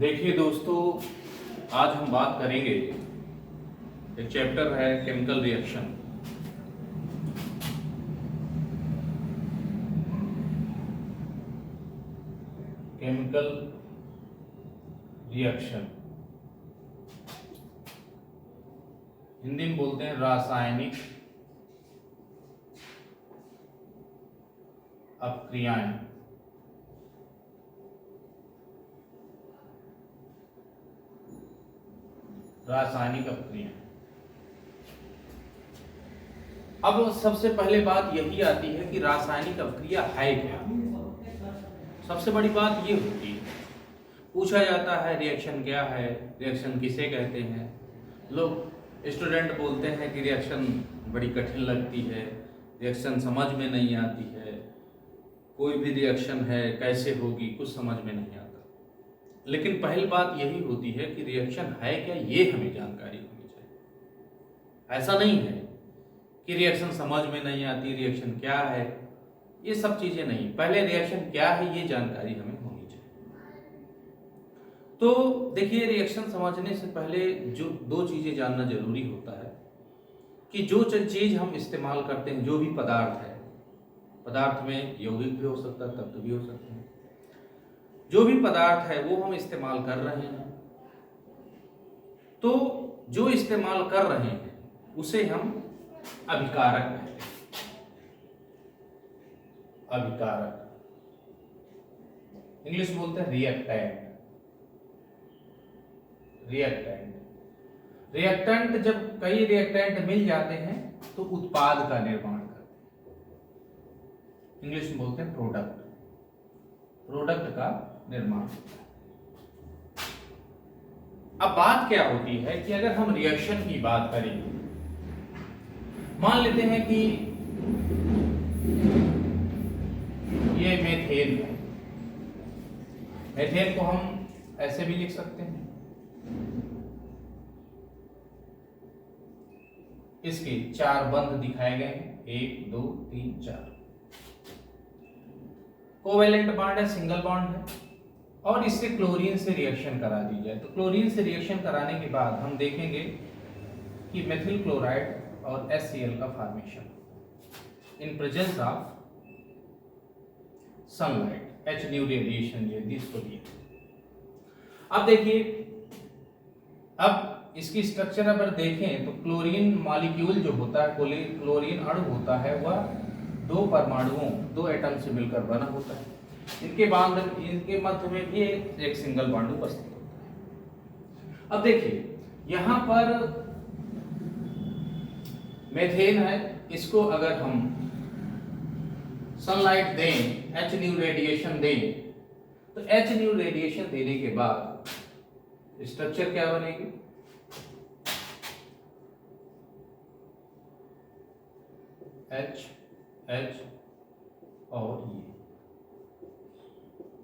देखिए दोस्तों, आज हम बात करेंगे, एक चैप्टर है chemical reaction. Chemical reaction Hindi में बोलते हैं रासायनिक अपक्रियाएं। रासायनिक अपक्रियाएं। अब सबसे पहले बात यही आती है कि रासायनिक अपक्रिया है क्या। सबसे बड़ी बात ये होती है, पूछा जाता है रिएक्शन क्या है, रिएक्शन किसे कहते हैं। लोग स्टूडेंट बोलते हैं कि रिएक्शन बड़ी कठिन लगती है, रिएक्शन समझ में नहीं आती है, कोई भी रिएक्शन है कैसे होगी कुछ समझ में नहीं आता। लेकिन पहली बात यही होती है कि रिएक्शन है क्या, ये हमें जानकारी होनी चाहिए। ऐसा नहीं है कि रिएक्शन समझ में नहीं आती, रिएक्शन क्या है, ये सब चीजें नहीं। पहले रिएक्शन क्या है ये जानकारी हमें होनी चाहिए। तो देखिए, रिएक्शन समझने से पहले जो दो चीजें जानना जरूरी होता है कि जो चीज हम इस्तेमाल करते हैं, जो भी पदार्थ है, पदार्थ में यौगिक भी हो सकता है, तत्व भी हो सकते हैं, जो भी पदार्थ है वो हम इस्तेमाल कर रहे हैं, तो जो इस्तेमाल कर रहे हैं उसे हम अभिकारक कहते हैं। अभिकारक इंग्लिश बोलते हैं रिएक्टेंट। रिएक्टेंट जब कई रिएक्टेंट मिल जाते हैं तो उत्पाद का निर्माण करते हैं। इंग्लिश में बोलते हैं प्रोडक्ट। प्रोडक्ट का निर्माण होता है। अब बात क्या होती है कि अगर हम रिएक्शन की बात करें, मान लेते हैं कि ये मेथेन है। मेथेन को हम ऐसे भी लिख सकते हैं, इसके 4 बंध दिखाए गए हैं, 1 2 3 4। कोवेलेंट बॉन्ड है, सिंगल बॉन्ड है, और इससे क्लोरीन से रिएक्शन करा दी जाए तो क्लोरीन से रिएक्शन कराने के बाद हम देखेंगे कि मेथिल क्लोराइड और HCl का formation in presence of sunlight, H new radiation ये दिस को दिए। अब देखिए, अब इसकी स्ट्रक्चर अगर देखें तो क्लोरीन मॉलिक्यूल जो होता है, क्लोरीन अणु होता है, वह 2 परमाणुओं, 2 एटम से मिलकर बना होता है। इनके मध्य में भी एक सिंगल बॉन्ड उपस्थित होता है। अब देखिए, यहां पर मेथेन है, इसको अगर हम सनलाइट दें, H न्यू रेडिएशन दें, तो H न्यू रेडिएशन देने के बाद स्ट्रक्चर क्या बनेगी, H H और ये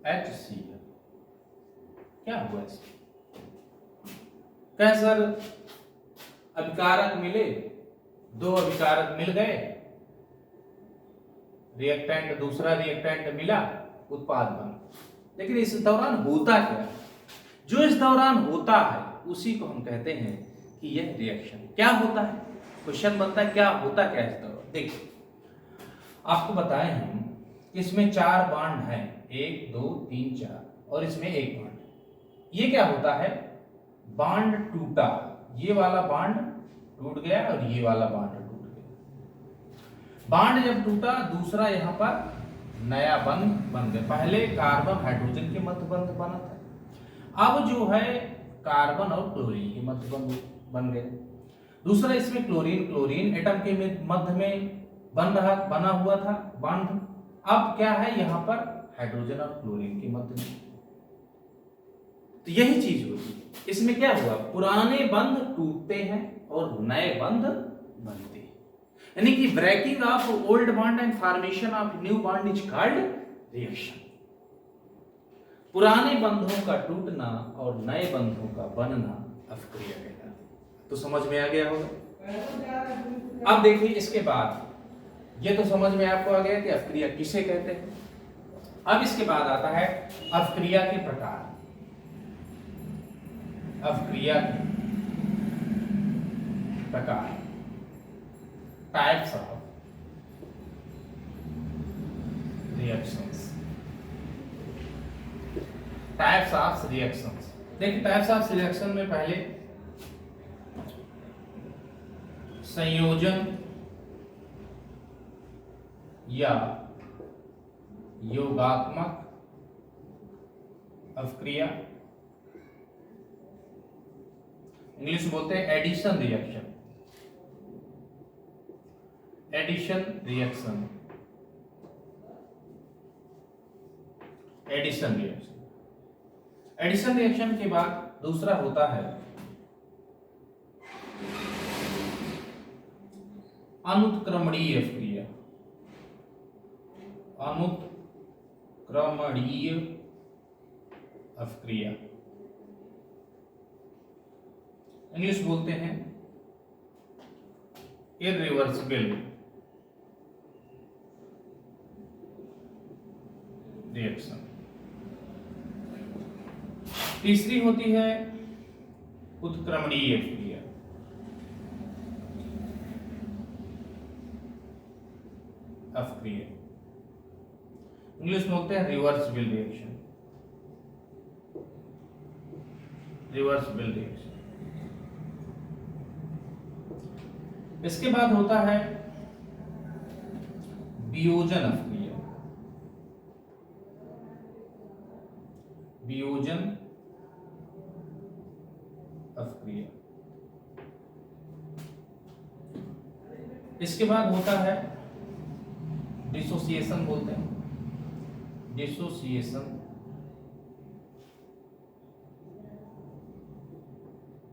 HCl। क्या हुआ इसमें? क्या सर, अभिकारक मिले, 2 अभिकारक मिल गए, रिएक्टेंट, दूसरा रिएक्टेंट मिला, उत्पाद बना। लेकिन इस दौरान होता क्या, जो इस दौरान होता है उसी को हम कहते हैं कि यह रिएक्शन। क्या होता है, क्वेश्चन बनता है क्या होता क्या इस दौरान। देखिए, आपको बताएं हम, इसमें 4 बॉन्ड हैं, 1 2 3 4, और इसमें 1 बॉन्ड। ये क्या होता है, बॉन्ड टूटा, ये वाला बॉन्ड टूट गया और ये वाला बॉन्ड टूट गया। बॉन्ड जब टूटा, दूसरा यहां पर नया बंध बन गया। पहले कार्बन हाइड्रोजन के मध्य बंध बना था, अब जो है कार्बन और क्लोरीन के मध्य बंध बन गए। दूसरा इसमें क्लोरीन एटम के मध्य में बना हुआ था बॉन्ड, अब क्या है यहां पर हाइड्रोजन और क्लोरीन के मध्य में। तो यही चीज होती है। इसमें क्या हुआ, पुराने बंध टूटते हैं और नए बंध बनते हैं, यानी कि breaking of old bond and formation of new bond is called reaction. पुराने बंधों का टूटना और नए बंधों का बनना अपक्रिया कहलाता है। तो समझ में आ गया होगा। अब देखिए, इसके बाद ये तो समझ में आपको आ गया कि अपक्रिया किसे कहते हैं। अब इसके बाद आता है अपक्रिया के प्रकार। अवक्रिया के प्रकार, types of reactions. Types of reactions, देखिए टाइप्स ऑफ रिएक्शन में पहले संयोजन या योगात्मक अवक्रिया, इंग्लिश में बोलते हैं addition reaction, addition reaction, addition reaction. Addition reaction के बाद दूसरा होता है अनुत्क्रमणीय अवक्रिया, अनुत्क्रमणीय अवक्रिया, इंग्लिश बोलते हैं इररिवर्सिबल रिएक्शन। तीसरी होती है उत्क्रमणीय अवक्रिया, अवक्रिया, इंग्लिश में बोलते हैं रिवर्सिबल रिएक्शन, रिवर्सिबल रिएक्शन। इसके बाद होता है वियोजन अवक्रिया, वियोजन अवक्रिया। इसके बाद होता है डिसोसिएशन, बोलते हैं डिसोसिएशन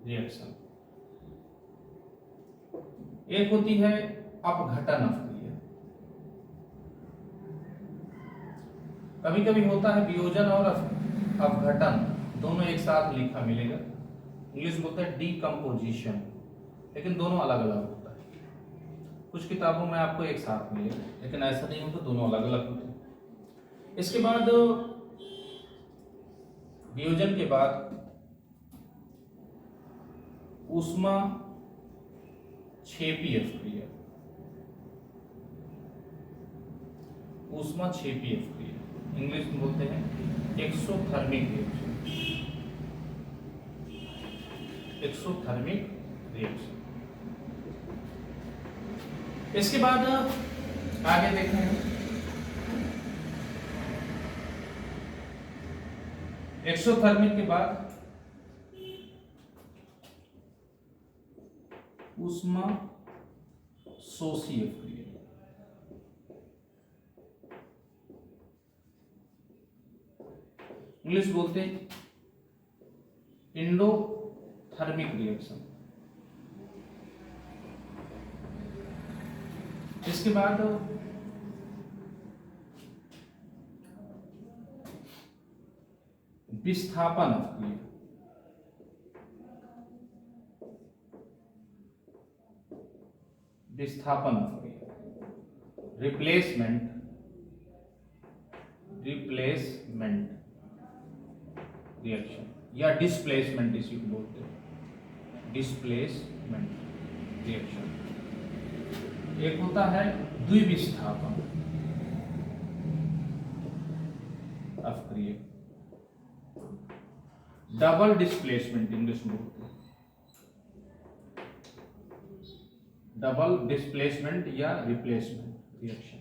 रिएक्शन। एक होती है अपघटन अवक्रिया, कभी कभी होता है वियोजन और अपघटन दोनों एक साथ लिखा मिलेगा, इंग्लिश बोलते हैं डीकम्पोजिशन, लेकिन दोनों अलग अलग होता है। कुछ किताबों में आपको एक साथ मिलेगा, लेकिन ऐसा नहीं होता, दोनों अलग अलग होते हैं। इसके बाद वियोजन के बाद ऊष्मा क्षेपी अवक्रिया, ऊष्मा क्षेपी अवक्रिया, इंग्लिश में बोलते हैं एक्सोथर्मिक रिएक्शन, एक्सोथर्मिक रिएक्शन। इसके बाद आगे देखें, एक्सोथर्मिक के बाद ऊष्मा शोषी अवक्रिया, इंग्लिश बोलते हैं इंडोथर्मिक रिएक्शन। इसके बाद विस्थापन अवक्रिया, विस्थापन अवक्रिया, रिप्लेसमेंट, रिप्लेसमेंट रिएक्शन या डिस्प्लेसमेंट इसी को बोलते हैं, डिस्प्लेसमेंट रिएक्शन। एक होता है द्विविस्थापन अवक्रिया, डबल डिस्प्लेसमेंट इंग्लिश में बोलते हैं, डबल डिस्प्लेसमेंट या रिप्लेसमेंट रिएक्शन।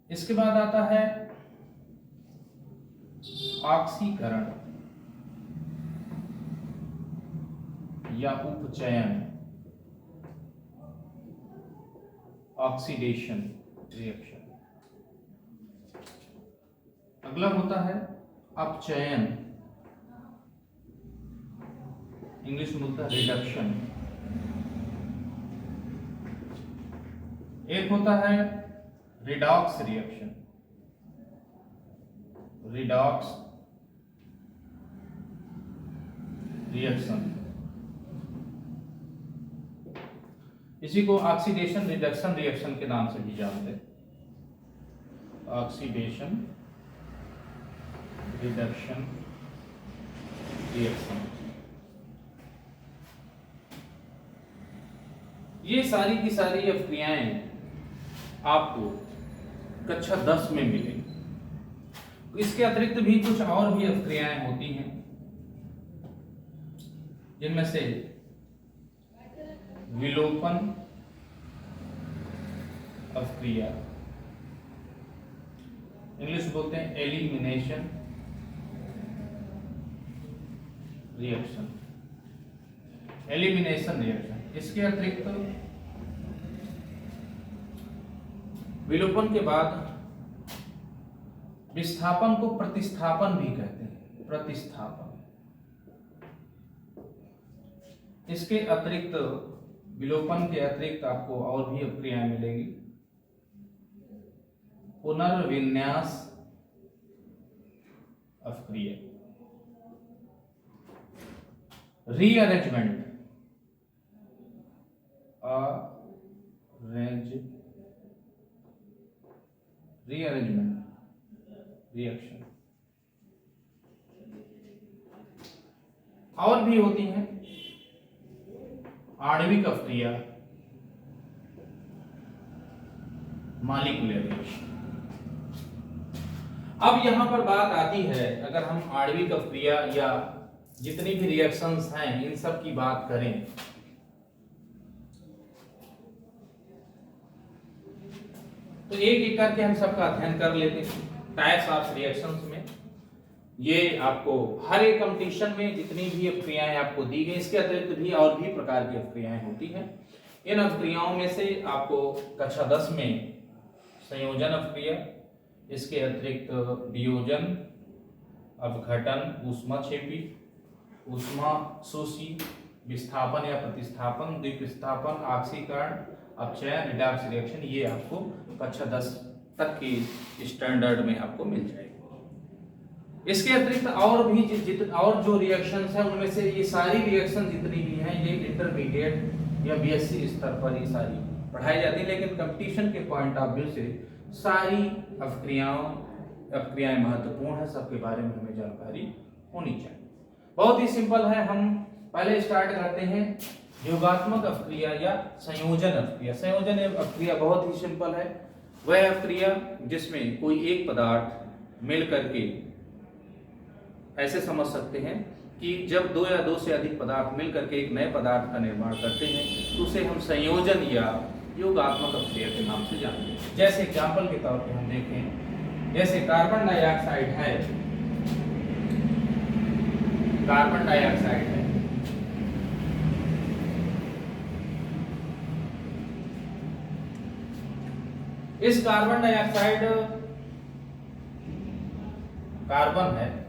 इसके बाद आता है ऑक्सीकरण या उपचयन, ऑक्सीडेशन रिएक्शन। अगला होता है अपचयन, इंग्लिश में बोलता है रिडक्शन। एक होता है रिडॉक्स रिएक्शन, रिडॉक्स रिएक्शन, इसी को ऑक्सीडेशन रिडक्शन रिएक्शन के नाम से भी जानते हैं, ऑक्सीडेशन रिडक्शन रिएक्शन। ये सारी की सारी अभिक्रियाएं आपको कक्षा 10 में मिलेंगी। इसके अतिरिक्त भी कुछ और भी अभिक्रियाएं होती हैं, जिनमें से विलोपन अभिक्रिया, इंग्लिश बोलते हैं एलिमिनेशन रिएक्शन, एलिमिनेशन रिएक्शन। इसके अतिरिक्त विलोपन के बाद विस्थापन को प्रतिस्थापन भी कहते हैं, प्रतिस्थापन। इसके अतिरिक्त विलोपन के अतिरिक्त आपको और भी अभिक्रियाएं मिलेंगी। पुनर्विन्यास अभिक्रिया, रीअरेंजमेंट रिएक्शन। और भी होती हैं आणविक अभिक्रिया, मॉलिक्यूलर रिएक्शन। अब यहां पर बात आती है, अगर हम आणविक अभिक्रिया या जितनी भी रिएक्शंस हैं इन सब की बात करें, तो एक एक करके हम सबका अध्ययन कर लेते हैं। टाइप्स ऑफ रिएक्शंस में ये आपको हर एक कंपटीशन में जितनी भी अभिक्रियाएं आपको दी गई, इसके अतिरिक्त भी और भी प्रकार की अभिक्रियाएं होती हैं। इन अभिक्रियाओं में से आपको कक्षा 10 में संयोजन अभिक्रिया, इसके अतिरिक्त वियोजन, अपघटन, ऊष्माक्षेपी, ऊष्माशोषी, विस्थापन या प्रतिस्थापन, द्विविस्थापन, ऑक्सीकरण, अपचयन, रिडॉक्स रिएक्शन, ये आपको कक्षा 10 तक की स्टैंडर्ड में आपको मिल जाएगी। इसके अतिरिक्त और भी और जो रिएक्शंस हैं उनमें से ये सारी रिएक्शन जितनी भी हैं ये इंटरमीडिएट या बीएससी स्तर पर ये सारी पढ़ाई जाती है, लेकिन कंपटीशन के पॉइंट ऑफ व्यू से सारी अभिक्रियाएं महत्वपूर्ण है, सबके बारे में हमें जानकारी होनी चाहिए। बहुत ही सिंपल है, हम पहले स्टार्ट करते हैं योगात्मक अभिक्रिया या संयोजन अभिक्रिया। संयोजन अभिक्रिया बहुत ही सिंपल है, वह अभिक्रिया जिसमें कोई एक पदार्थ मिल करके, ऐसे समझ सकते हैं कि जब दो या दो से अधिक पदार्थ मिल करके एक नए पदार्थ का निर्माण करते हैं तो उसे हम संयोजन या योगात्मक अभिक्रिया के नाम से जानते हैं। जैसे एग्जाम्पल के तौर पे हम देखें, जैसे कार्बन डाइऑक्साइड है, कार्बन डाइऑक्साइड है, इस कार्बन डाइऑक्साइड कार्बन है,